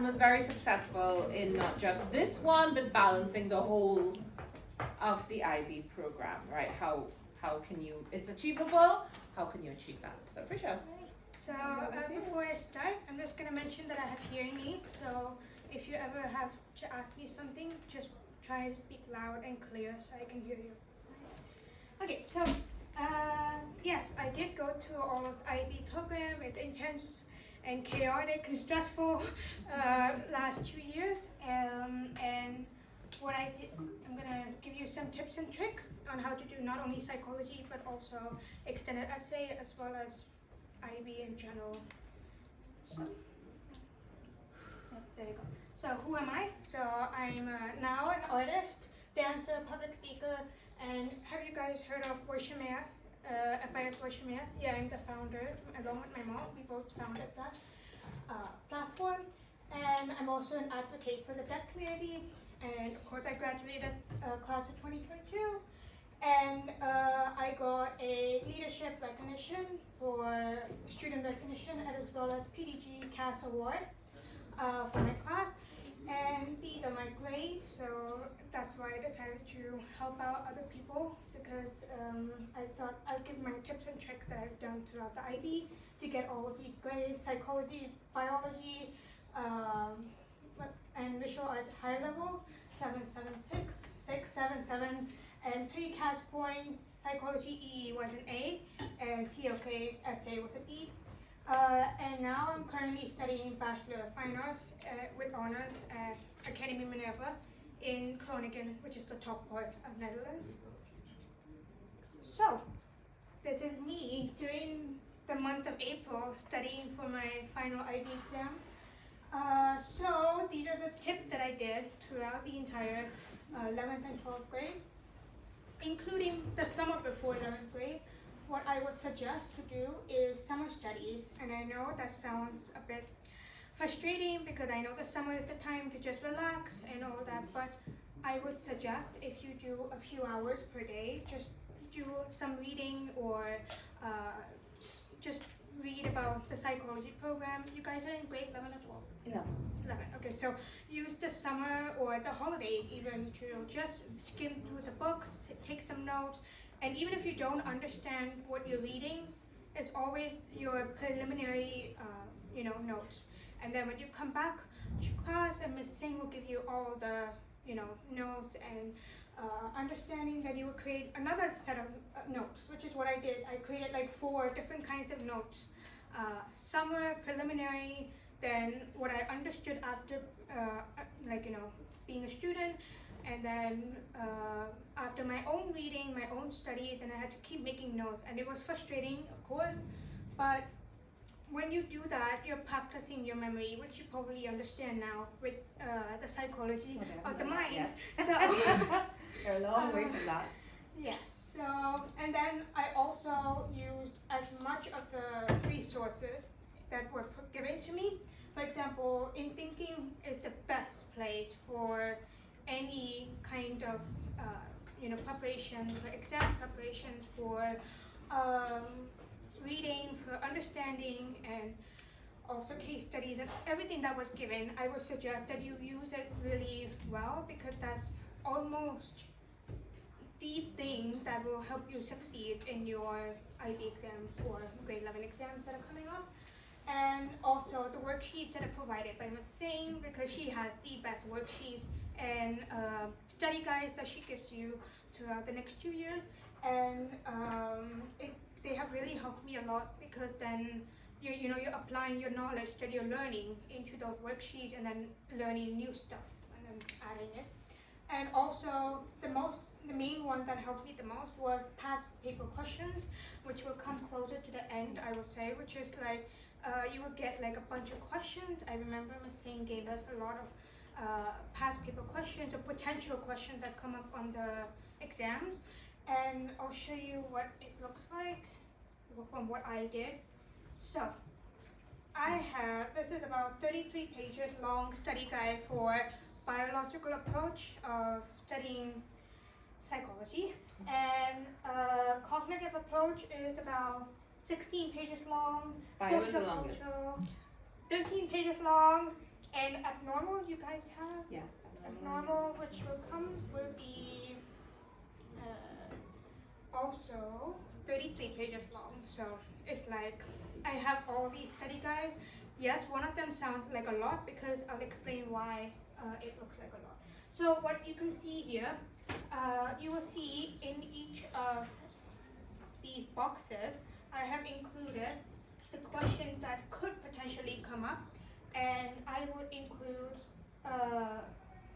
Was very successful in not just this one, but balancing the whole of the IB program, right? How can you? It's achievable. How can you achieve that? So, Prisha. So before I start, I'm just gonna mention that I have hearing aids. So if you ever have to ask me something, just try to speak loud and clear so I can hear you. Okay, so yes, I did go through all of the IB program. It's intense and chaotic and stressful last 2 years. And what I did, I'm gonna give you some tips and tricks on how to do not only psychology but also extended essay as well as IB in general. So, there you go. So who am I? So I'm now an artist, dancer, public speaker, and have you guys heard of Worshimere? FIS Worshimere? Yeah, I'm the founder, along with my mom. We both founded that platform. And I'm also an advocate for the deaf community. And of course, I graduated class of 2022. And I got a leadership recognition for student recognition as well as PDG CAS award for my class. And these are my grades, so that's why I decided to help out other people because I thought I'd give my tips and tricks that I've done throughout the IB to get all of these grades: psychology, biology, and visual arts high level, 776, 677, and 3 CAS point. Psychology EE was an A, and TOK essay was an E. And now I'm currently studying Bachelor of Fine Arts with honors at Academie Minerva in Groningen, which is the top part of Netherlands. So, this is me during the month of April studying for my final IB exam. So these are the tips that I did throughout the entire 11th and 12th grade, including the summer before 11th grade. What I would suggest to do is summer studies, and I know that sounds a bit frustrating because I know the summer is the time to just relax and all that, but I would suggest if you do a few hours per day, just do some reading or just read about the psychology program. You guys are in grade 11 or 12? Yeah. 11. Okay, so use the summer or the holidays even to just skim through the books, take some notes. And even if you don't understand what you're reading, it's always your preliminary, notes. And then when you come back to class, and Miss Singh will give you all the, notes and understanding. That you will create another set of notes, which is what I did. I created like 4 different kinds of notes: summer, preliminary, then what I understood after, being a student. And then after my own reading, my own study, then I had to keep making notes. And it was frustrating, of course, but when you do that, you're practicing your memory, which you probably understand now with the psychology of the mind. Yes. So You're a long way from that. yeah, so, and then I also used as much of the resources that were given to me. For example, In Thinking is the best place for any kind of preparation, for exam preparations, for reading, for understanding, and also case studies and everything that was given. I would suggest that you use it really well because that's almost the things that will help you succeed in your IB exams or grade 11 exams that are coming up. And also the worksheets that are provided by Ms. Singh, because she has the best worksheets and study guides that she gives you throughout the next 2 years. And they have really helped me a lot because then you're applying your knowledge that you're learning into those worksheets and then learning new stuff and then adding it. And also the main one that helped me the most was past paper questions, which will come closer to the end, I would say, which is like you will get like a bunch of questions. I remember Ms. Singh gave us a lot of past paper questions or potential questions that come up on the exams, and I'll show you what it looks like from what I did. So this is about 33 pages long study guide for biological approach of studying psychology, and cognitive approach is about 16 pages long. Bio is the longest. 13 pages long. And abnormal, you guys have? Yeah. Abnormal, which will be also 33 pages long. So it's like I have all these study guides. Yes, one of them sounds like a lot because I'll explain why it looks like a lot. So what you can see here, you will see in each of these boxes, I have included the questions that could potentially come up, and I would include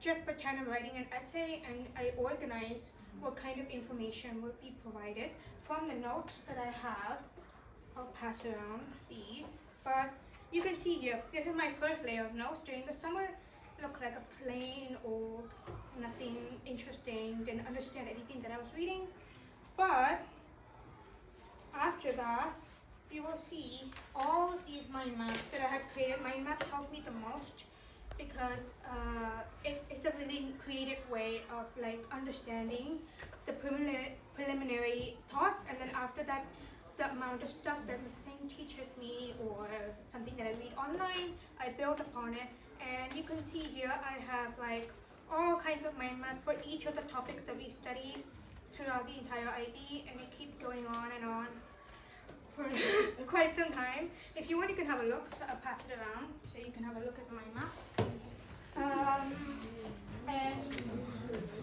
just pretend I'm writing an essay, and I organize what kind of information will be provided from the notes that I have. I'll pass around these, but you can see here, this is my first layer of notes. During the summer, it looked like a plain old, nothing interesting, didn't understand anything that I was reading. But after that, you will see all of these mind maps that I have created. Mind maps help me the most because it's a really creative way of like understanding the preliminary thoughts, and then after that, the amount of stuff that the same teaches me or something that I read online, I build upon it. And you can see here I have like all kinds of mind maps for each of the topics that we study throughout the entire IB, and it keeps going on and on for quite some time. If you want, you can have a look. So I'll pass it around so you can have a look at my map. And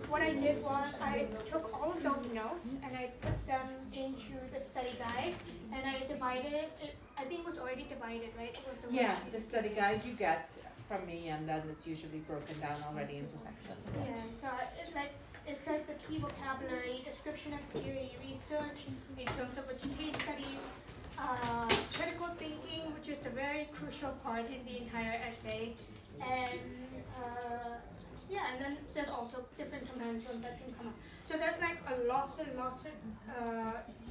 what I did was I took all of those notes and I put them into the study guide, and I divided it. I think it was already divided, right? It was the Yeah, worksheet. the study guide you get from me, and then it's usually broken down already into sections. Yeah, so it's like it says the key vocabulary, description of theory, research in terms of which case studies, critical thinking, which is the very crucial part in the entire essay, and yeah, and then there's also different conventions that can come up. So there's like a lot and lots of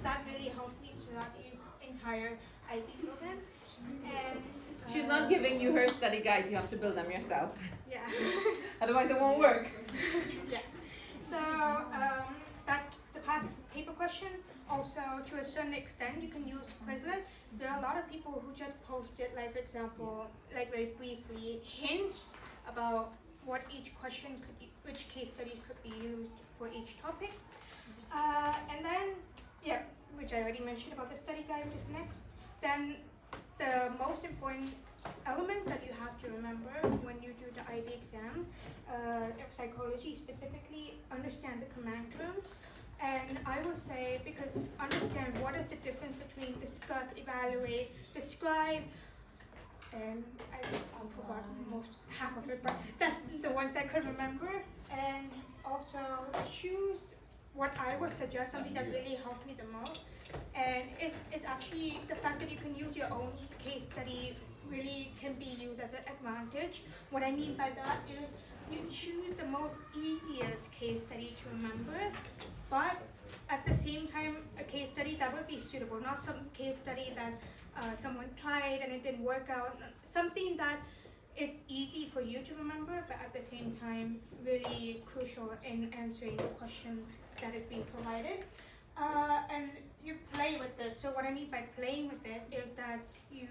that really helped me throughout the entire IB program. And She's not giving you her study guides, you have to build them yourself. yeah. Otherwise it won't work. Yeah. So that the past paper question, also to a certain extent you can use Quizlet. There are a lot of people who just posted, like for example, like very briefly hints about what each question could be, which case studies could be used for each topic. And then, yeah, which I already mentioned about the study guide, which is next. Then the most important element that you have to remember when you do the IB exam, of psychology specifically, understand the command terms. And I will say, because understand what is the difference between discuss, evaluate, describe, and I forgot half of it, but that's the ones I could remember. And also choose what I would suggest, something that really helped me the most. And it's actually the fact that you can use your own case study really can be used as an advantage. What I mean by that is you choose the most easiest case study to remember, but at the same time a case study that would be suitable, not some case study that someone tried and it didn't work out. Something that is easy for you to remember, but at the same time really crucial in answering the question that is being provided. And you play with this. So what I mean by playing with it is that you,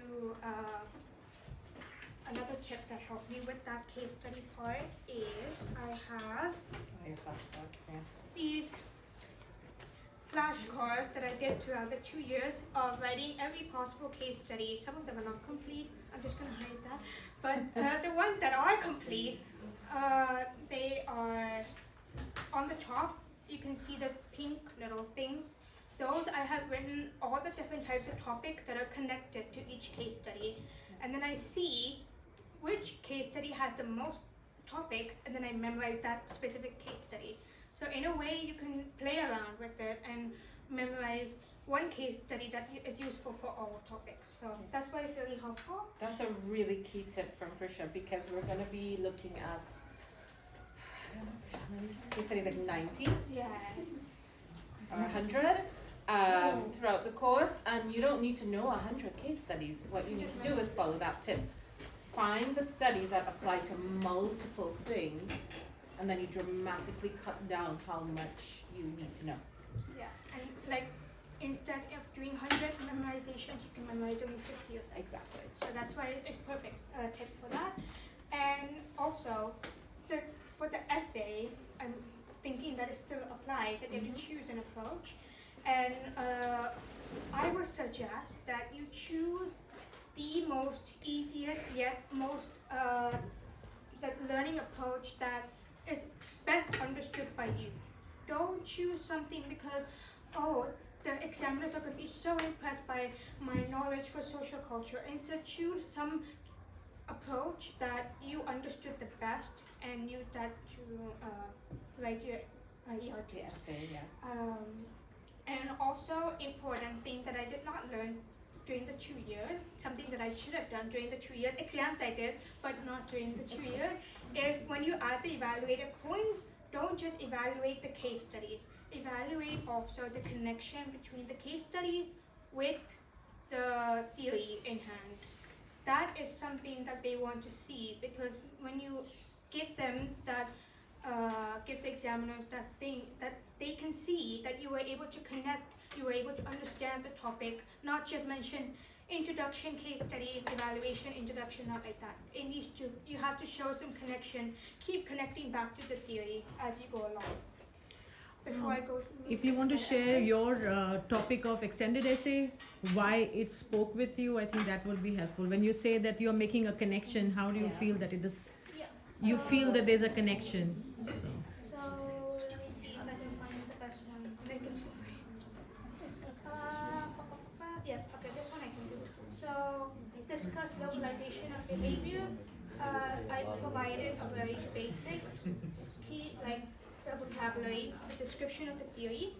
another tip that helped me with that case study part is I have these flashcards that I did throughout the 2 years of writing every possible case study. Some of them are not complete. I'm just going to hide that. But the ones that are complete, they are on the top. You can see the pink little things. Those I have written all the different types of topics that are connected to each case study. And then I see which case study has the most topics, and then I memorize that specific case study. So in a way, you can play around with it and memorize one case study that is useful for all topics. So that's why it's really helpful. That's a really key tip from Prisha, because we're going to be looking at, I don't know how many case studies, like 90 Yeah. or 100 throughout the course, and you don't need to know 100 case studies. What you need to do is follow that tip. Find the studies that apply to multiple things, and then you dramatically cut down how much you need to know. Yeah. And like instead of doing 100 memorizations, you can memorize only 50 of them. Exactly. So that's why it's perfect tip for that. And also, for the essay, I'm thinking that it still applies, that you have to choose an approach. And I would suggest that you choose the most easiest yet most that learning approach that is best understood by you. Don't choose something because, oh, the examiners are going to be so impressed by my knowledge for social culture, and to choose some approach that you understood the best and use that to like your ERT. The essay, yeah. And also important thing that I did not learn during the 2 years, something that I should have done during the 2 years, exams I did, but not during the 2 years, is when you add the evaluative points, don't just evaluate the case studies. Evaluate also the connection between the case study with the theory in hand. That is something that they want to see, because when you give them that give the examiners that thing that they can see that you were able to connect, you were able to understand the topic, not just mention introduction, case study, evaluation, introduction, not like that. It needs to, you have to show some connection, keep connecting back to the theory as you go along. Before I go, If you want to share your topic of extended essay, why it spoke with you, I think that would be helpful. When you say that you're making a connection, how do you feel that it is? yeah. You feel that there's a connection. So let me see if I can find the best one. Yeah, okay, this one I can do. So discuss localization of behavior. I provided a very basic key, like the vocabulary, the description of the theory.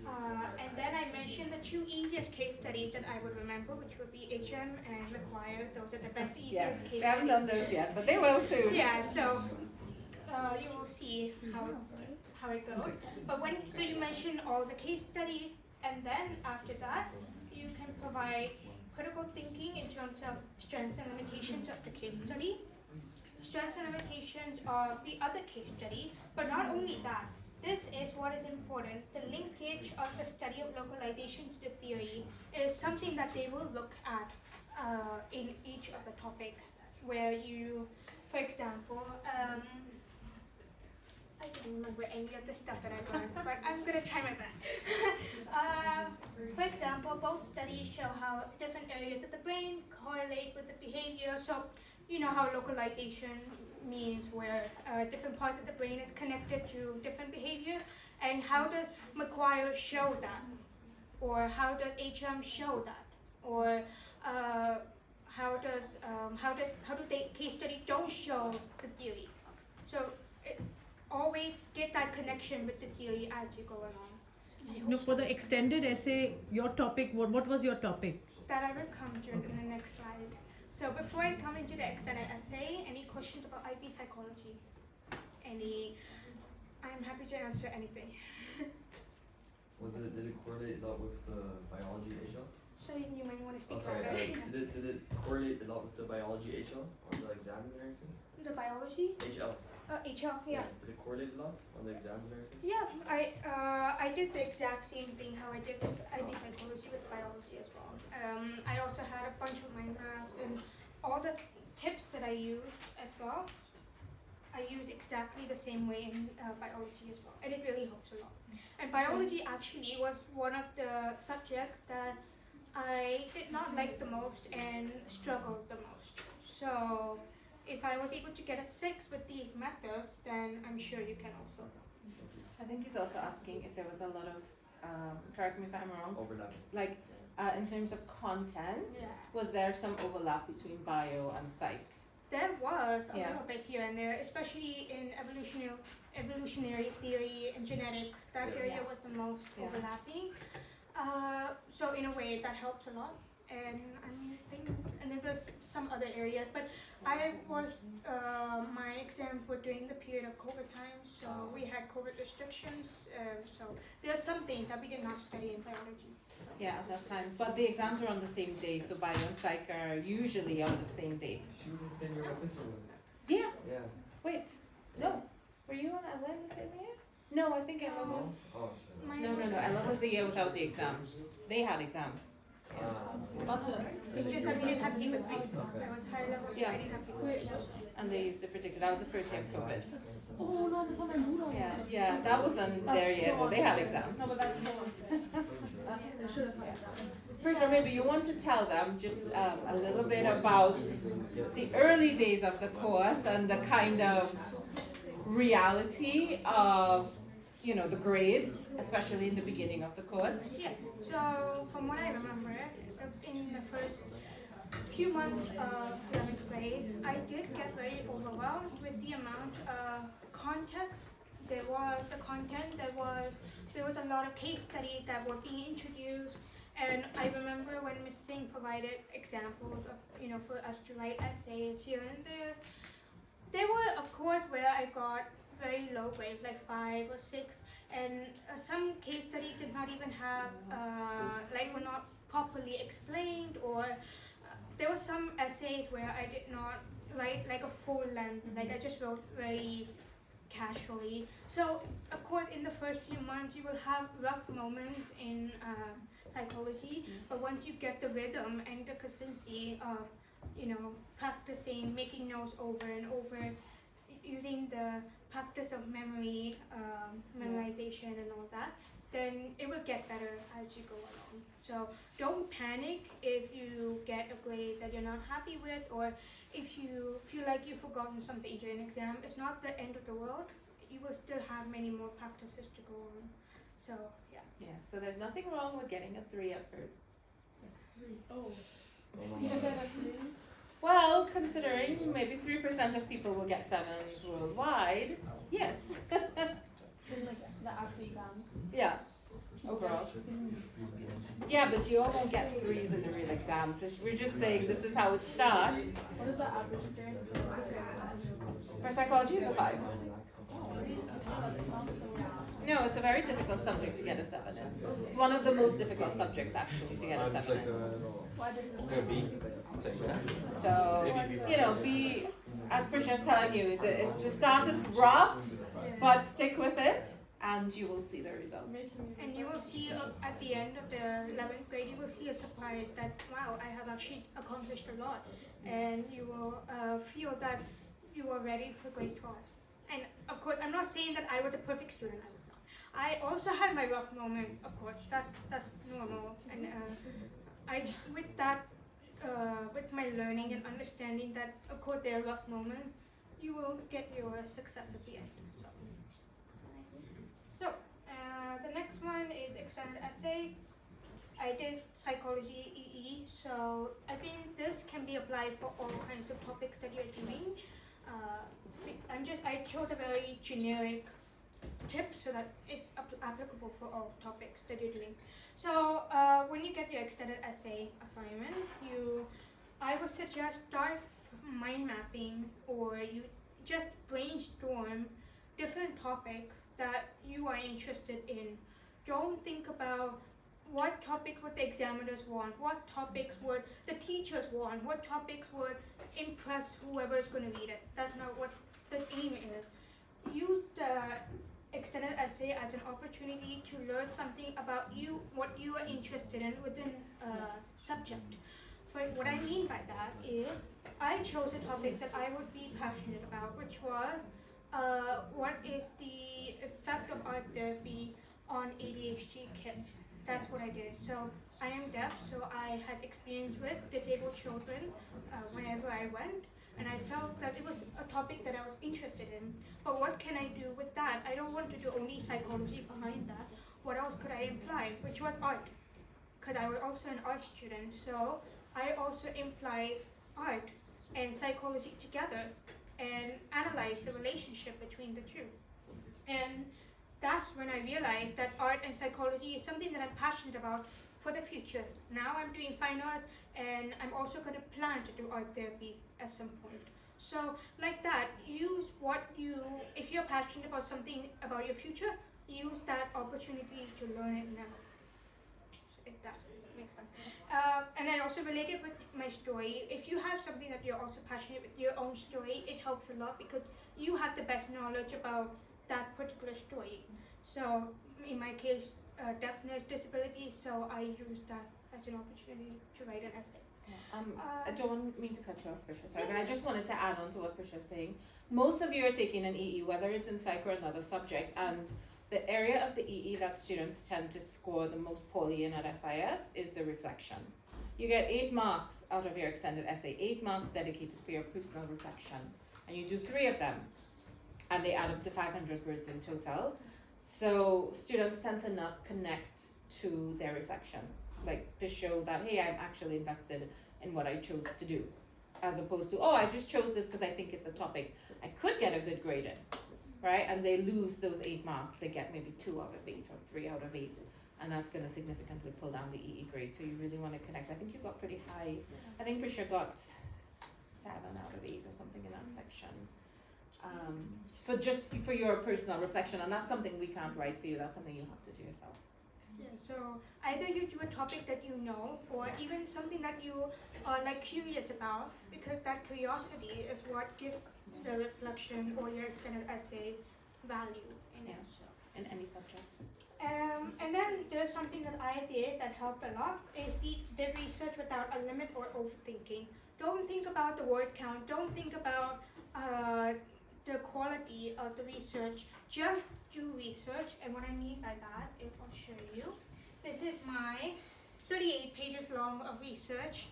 And then I mentioned the two easiest case studies that I would remember, which would be HM and Require. Those are the best easiest case They haven't done those yet, but they will soon. Yeah, so you will see how it goes. But so you mention all the case studies, and then after that, you can provide critical thinking in terms of strengths and limitations of the case study, strengths and limitations of the other case study, but not only that. This is what is important. The linkage of the study of localization to the theory is something that they will look at in each of the topics, where you, for example, I don't remember any of the stuff that I learned, but I'm gonna try my best. For example, both studies show how different areas of the brain correlate with the behavior. So you know how localization means, where different parts of the brain is connected to different behavior, and how does McQuire show that, or how does HM show that, or how do they case study don't show the theory. So always get that connection with the theory as you go along. No, for the extended essay, your topic, what was your topic? That I will come to in the next slide. So before I come into the extended essay, any questions about IB psychology? I'm happy to answer anything. Did it correlate a lot with the biology HL? So you might want to speak Sorry, louder. did it correlate a lot with the biology HL on the exams and everything? The biology? HL. HL, yeah. Did it correlate a lot on the exams and everything? Yeah, I did the exact same thing how I did this IB psychology with biology as well. I also had a bunch of mind math and all the tips that I used as well. I used exactly the same way in biology as well, and it really helps a lot. And biology actually was one of the subjects that I did not like the most and struggled the most. So if I was able to get a 6 with these methods, then I'm sure you can also. I think he's also asking if there was a lot of, correct me if I'm wrong, Overlap. like in terms of content, Yeah. was there some overlap between bio and psych? There was a Yeah. little bit here and there, especially in evolutionary theory and genetics. That Yeah. area was the most Yeah. overlapping. So in a way that helps a lot. And and then there's some other areas, but I was my exams were during the period of COVID time, so we had COVID restrictions. So there's some things that we did not study in biology. Yeah, at that time. But the exams are on the same day, so bio and psych are usually on the same day. She was in the same year my sister was. Yeah. Yeah. Wait. No. Were you on Ella the same year? No, I think Ella was. Oh, shit. Mine No. Ella was the year without the exams. They had exams. It's just that we didn't have paper space. Okay. I was high level, so Yeah. I didn't have paper space. And they used to predict it. That was the first year of COVID. Oh no, that's not my mood. Yeah, that wasn't there yet, but they had exams. No, but that's so unfair. They should have had that. Prisha, maybe you want to tell them just a little bit about the early days of the course and the kind of reality of, the grades, especially in the beginning of the course. Yeah, so from what I remember, in the first few months of 11th grade, I did get very overwhelmed with the amount of context. There was the content, there was a lot of case studies that were being introduced, and I remember when Ms. Singh provided examples of, for us to write essays here and there. There were, of course, where I got very low grades, like 5 or 6, and some case studies did not even have, were not properly explained, or there were some essays where I did not write like a full length, like I just wrote very casually. So, of course, in the first few months, you will have rough moments in psychology, but once you get the rhythm and the consistency of, practicing, making notes over and over, using the practice of memory, memorization and all that, then it will get better as you go along. So don't panic if you get a grade that you're not happy with, or if you feel like you've forgotten something during an exam. It's not the end of the world. You will still have many more practices to go on. So yeah. Yeah, so there's nothing wrong with getting a 3 at first. Oh. Oh, Well, considering maybe 3% of people will get 7s worldwide, yes. In like the actual exams. Yeah, overall. Yeah, but you all won't get 3s in the real exams. So we're just saying this is how it starts. What is the average grade for For psychology, it's a 5. Oh, really? That sounds so No, it's a very difficult subject to get a 7 in. It's one of the most difficult subjects actually to get a 7 in. Why did it So, be, as Prisha is telling you, the start is rough, but stick with it and you will see the results. And you will see at the end of the 11th grade, you will see a surprise that, wow, I have actually accomplished a lot. And you will feel that you are ready for grade 12. And of course, I'm not saying that I was a perfect student. I was not. I also had my rough moments, of course. That's normal. And with my learning and understanding that, of course, there are rough moments, you will get your success at the end. So, the next one is extended essay. I did psychology EE, so I think this can be applied for all kinds of topics that you're doing. I chose a very generic tip so that it's applicable for all topics that you're doing. So when you get your extended essay assignment, I would suggest start mind mapping, or you just brainstorm different topics that you are interested in. Don't think about what topics would the examiners want, what topics would the teachers want, what topics would impress whoever is going to read it. That's not what the aim is. Use the extended essay as an opportunity to learn something about you, what you are interested in within a subject. So what I mean by that is, I chose a topic that I would be passionate about, which was what is the effect of art therapy on ADHD kids. That's what I did. So I am deaf, so I had experience with disabled children whenever I went, and I felt that it was a topic that I was interested in. But what can I do with that? I don't want to do only psychology behind that. What else could I imply? Which was art, because I was also an art student. So I also implied art and psychology together and analyzed the relationship between the two. And that's when I realized that art and psychology is something that I'm passionate about for the future. Now I'm doing fine arts, and I'm also going to plan to do art therapy at some point. So like that, if you're passionate about something about your future, use that opportunity to learn it now. If that makes sense. And I also related with my story. If you have something that you're also passionate with, your own story, it helps a lot because you have the best knowledge about that particular story. So in my case, deafness, disability, so I use that as an opportunity to write an essay. I don't mean to cut you off, Prisha, sorry, but I just wanted to add on to what Prisha is saying. Most of you are taking an EE, whether it's in psych or another subject, and the area of the EE that students tend to score the most poorly in at FIS is the reflection. You get 8 marks out of your extended essay, 8 marks dedicated for your personal reflection, and you do 3 of them, and they add up to 500 words in total. So students tend to not connect to their reflection, like to show that, hey, I'm actually invested in what I chose to do, as opposed to, oh, I just chose this because I think it's a topic I could get a good grade in, right? And they lose those 8 marks. They get maybe 2 out of 8 or 3 out of 8, and that's going to significantly pull down the EE grade. So you really want to connect. I think you got pretty high. I think Prisha got 7 out of 8 or something in that section. For your personal reflection, and that's something we can't write for you. That's something you have to do yourself. Yeah, so either you do a topic that you know, or even something that you are like curious about, because that curiosity is what gives the reflection or your extended essay value in it. So. In any subject. And then there's something that I did that helped a lot is the research without a limit or overthinking. Don't think about the word count. Don't think about the quality of the research. Just do research, and what I mean by that is I'll show you. This is my 38 pages long of research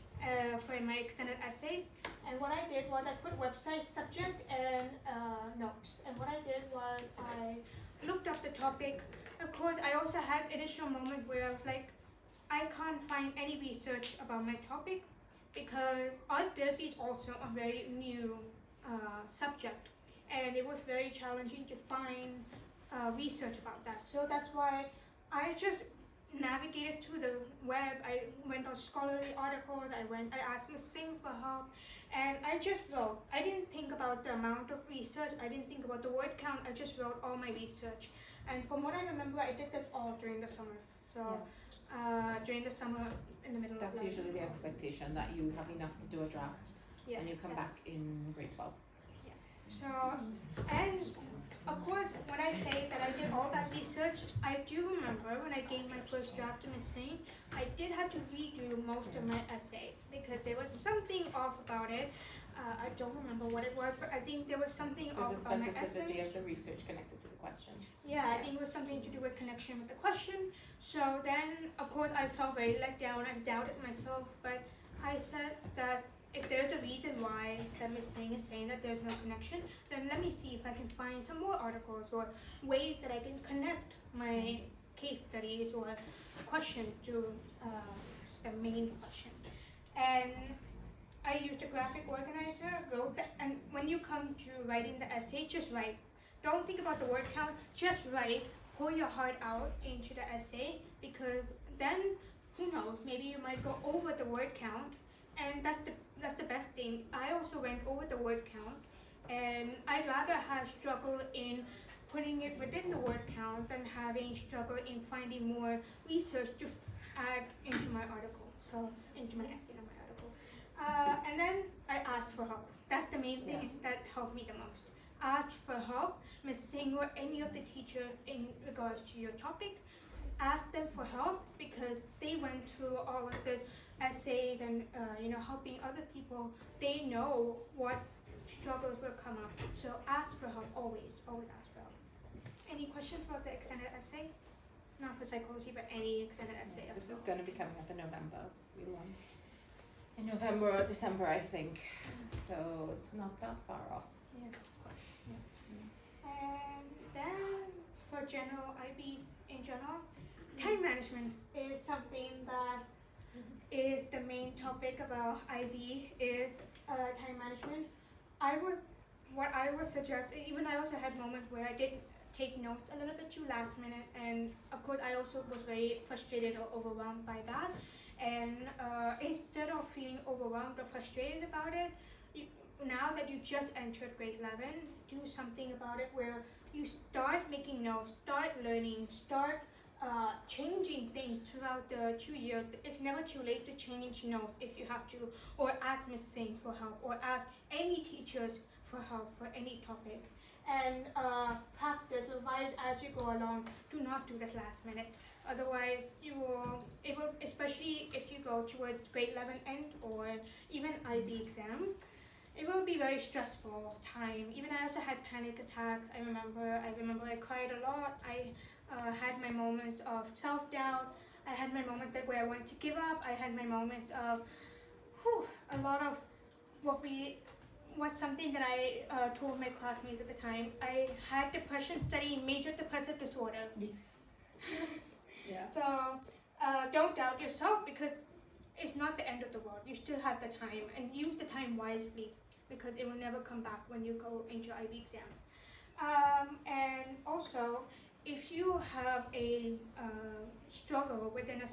for my extended essay, and what I did was I put website, subject, and notes. And what I did was I looked up the topic. Of course, I also had additional moment where I was like, I can't find any research about my topic because art therapy is also a very new subject, and it was very challenging to find research about that. So that's why I just navigated to the web. I went on scholarly articles. I asked Ms. Singh for help, and I just wrote. I didn't think about the amount of research. I didn't think about the word count. I just wrote all my research. And from what I remember, I did this all during the summer. So during the summer, in the middle That's of usually the expectation, that you have enough to do a draft, yeah, and you come back in grade 12. So, and of course, when I say that I did all that research, I do remember when I gave my first draft to Ms. Singh, I did have to redo most of my essay because there was something off about it. I don't remember what it was, but I think there was something off There's a about my specificity essay. of the research connected to the question. Yeah, I think it was something to do with connection with the question. So then, of course, I felt very let down. I doubted myself, but I said that if there's a reason why that Ms. Singh is saying that there's no connection, then let me see if I can find some more articles or ways that I can connect my case studies or questions to the main question. And I used a graphic organizer, wrote that, and when you come to writing the essay, just write. Don't think about the word count, just write, pour your heart out into the essay, because then, who knows, maybe you might go over the word count, and that's the best thing. I also went over the word count, and I'd rather have struggle in putting it within the word count than having struggle in finding more research to add into my article, so into my essay, not my article. And then I asked for help. That's the main thing that helped me the most. Ask for help, Ms. Singh or any of the teachers in regards to your topic. Ask them for help because they went through all of this essays and helping other people. They know what struggles will come up. So ask for help, always ask for help. Any questions about the extended essay? Not for psychology, but any extended essay. This is going to be coming up in November. In November or December, I think. So it's not that far off. Yeah. And then for general IB in general, time management is something that is the main topic about IB is time management. What I would suggest, even I also had moments where I did take notes a little bit too last minute, and of course I also was very frustrated or overwhelmed by that. And instead of feeling overwhelmed or frustrated about it, now that you just entered grade 11, do something about it where you start making notes, start learning, start changing things throughout the 2 years. It's never too late to change notes if you have to, or ask Ms. Singh for help, or ask any teachers for help for any topic. and practice, revise as you go along. Do not do this last minute. Otherwise, it will, especially if you go towards grade 11 end or even IB exams, it will be very stressful time. Even I also had panic attacks. I remember I cried a lot. I had my moments of self-doubt. I had my moments where I wanted to give up. I had my moments of a lot of what's something that I told my classmates at the time. I had depression studying major depressive disorder. Yeah. So don't doubt yourself, because it's not the end of the world. You still have the time, and use the time wisely, because it will never come back when you go into IB exams. And also, if you have a struggle within a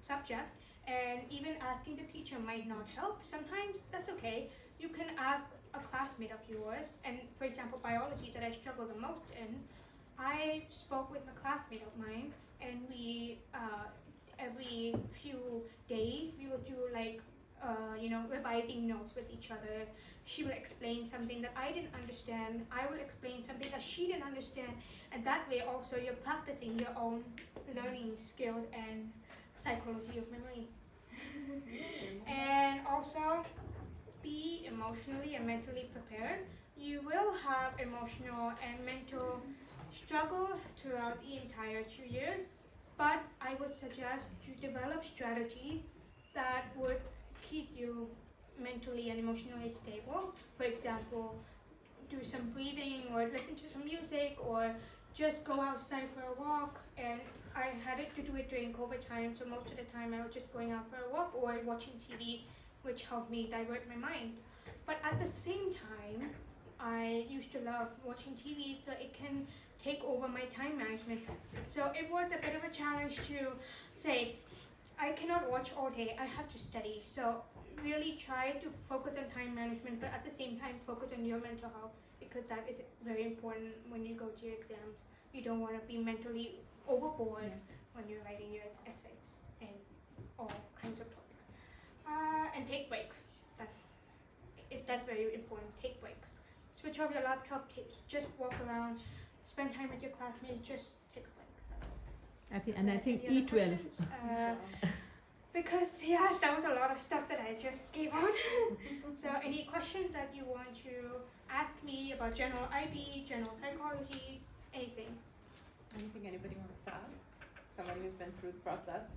subject, and even asking the teacher might not help, sometimes that's okay. You can ask a classmate of yours, and for example, biology that I struggle the most in, I spoke with a classmate of mine, and we every few days we would do like revising notes with each other. She will explain something that I didn't understand. I will explain something that she didn't understand, and that way also you're practicing your own learning skills and psychology of memory. And also, be emotionally and mentally prepared. You will have emotional and mental struggles throughout the entire 2 years, but I would suggest to develop strategies that would keep you mentally and emotionally stable. For example, do some breathing or listen to some music, or just go outside for a walk. And I had to do it during COVID time, so most of the time I was just going out for a walk or watching TV, which helped me divert my mind. But at the same time, I used to love watching TV, so it can take over my time management. So it was a bit of a challenge to say, I cannot watch all day, I have to study. So really try to focus on time management, but at the same time focus on your mental health, because that is very important when you go to your exams. You don't want to be mentally overboard when you're writing your essays and all kinds of topics. And take breaks. That's very important. Take breaks. Switch off your laptop. Just walk around. Spend time with your classmates. Just take a break. I think Any other eat well. questions? Because that was a lot of stuff that I just gave on. So any questions that you want to ask me about general IB, general psychology, anything? Anything anybody wants to ask? Somebody who's been through the process?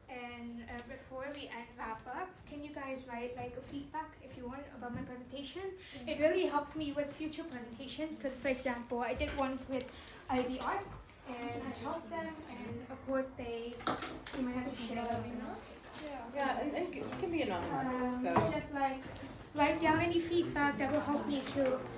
And before we wrap up, can you guys write like a feedback if you want about my presentation? It really helps me with future presentations, because for example, I did one with IB art, and I helped them, and of course you might have to share them. Yeah, and it can be anonymous, so. Just like write down any feedback that will help me to